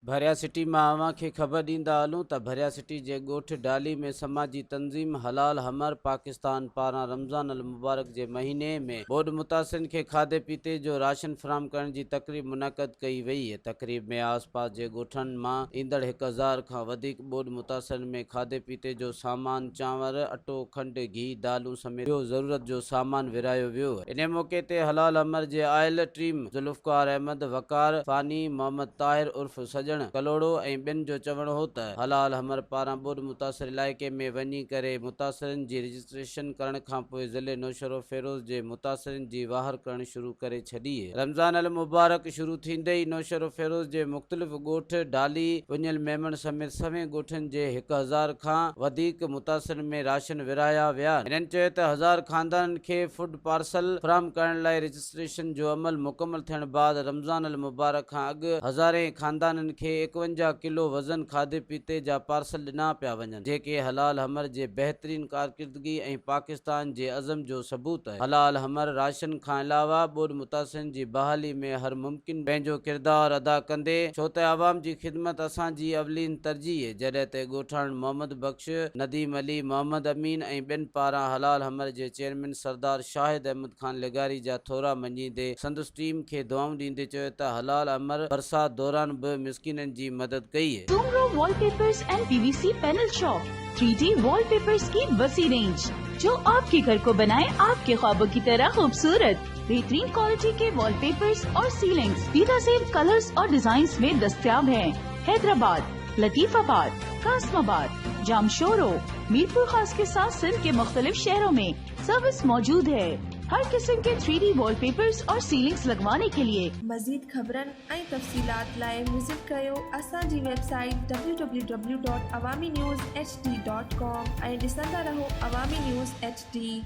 भरिया सिटी मां अवां खे ख़बर ॾींदा हलूं त भरिया सिटी जे ॻोठ डाली में समाजी तंज़ीम हलाल हमर पाकिस्तान पारां रमज़ान अल मुबारक जे महीने में ॿोॾ मुतासिरन खे खाधे पीते जो राशन फराहम करण जी तक़रीब मुनक़द कई वई। तक़रीब में आस पास जे ॻोठनि मां ईंदड़ 1000 खां वधीक ॿोॾ मुतासिरन में खाधे पीते जो सामान, चांवर, अटो, खंड, घी, दालूं समेत ॿियो ज़रूरत जो सामान विरायो वियो। इन मौक़े ते हलाल हमर जे आयल टीम ज़ुल्फ़कार अहमद, वकार फ़ानी, मोहम्मद ताहिर उर्फ सजण कलोड़ो ऐं ॿियनि जो चवणु हो त हलाल हमर पारां ॿोॾ मुतासिर इलाइक़े में वञी करे मुतासिरनि जी रजिस्ट्रेशन करण खां पोइ ज़िले नौशरो फेरोज़ जे मुतासिरनि जी वाहर करण शुरू करे छॾी। रमज़ान अल मुबारक शुरू थींदे ई नौशरो फेरोज़ जे मुख़्तलिफ़ ॻोठ डाली, पुञल मेमण समेत सवें ॻोठनि जे 1000 खां वधीक मुतासिरनि में राशन विराया विया। हिननि चयो त 1000 खानदाननि खे फूड पार्सल फराहम करण लाइ रजिस्ट्रेशन जो अमल मुकमल थियण बाद रमज़ान अल मुबारक खां अॻु हज़ारे खानदाननि खे 51 किलो वज़न खाधे पीते जा पार्सल ॾिना पिया वञनि, जेके हलाल हमर जे बहितरीन कारकिर्दगी ऐं पाकिस्तान जे अज़म जो सबूत आहे। हलाल हमर राशन खां अलावा ॿोॾ मुतासिरनि जी बहाली में हर मुमकिन पंहिंजो किरदार अदा कंदे, छो त आवाम जी ख़िदमत असांजी अवलीन तरजीह। जॾहिं त ॻोठाण मोहम्मद बख्श, नदीम अली, मोहम्मद अमीन ऐं ॿियनि पारां हलाल हमर जे चेयरमैन सरदार शाहिद अहमद खान लिगारी जा थोरा मञींदे संदसि टीम खे दुआऊं ॾींदे चयो त हलाल हमर बरसात दौरान बि मिस्किननि जी मदद कई है। Sumro Wallpapers and PVC Panel Shop 3D wallpapers की वसी रेंज जो आपके घर को बनाए आपके ख्वाबों की तरह खूबसूरत। बेहतरीन क्वालिटी के वॉलपेपर्स और सीलिंग्स बेहतरीन कलर्स और डिजाइन्स में दस्तयाब हैं। हैदराबाद, लतीफाबाद, कासमाबाद, जामशोरो, मीरपुर खास के साथ सिंध के मुख्तलिफ शहरों में सर्विस मौजूद है। हर किस्म के 3D वॉलपेपर्स और सीलिंग्स लगवाने के लिए मज़ीद ख़बरन ऐं तफ़सीलात लाइ विज़िट कयो असांजी वेबसाइट www.awamiNewsHD.com ऐं ॾिसंदा रहो अवामी न्यूज़ HD।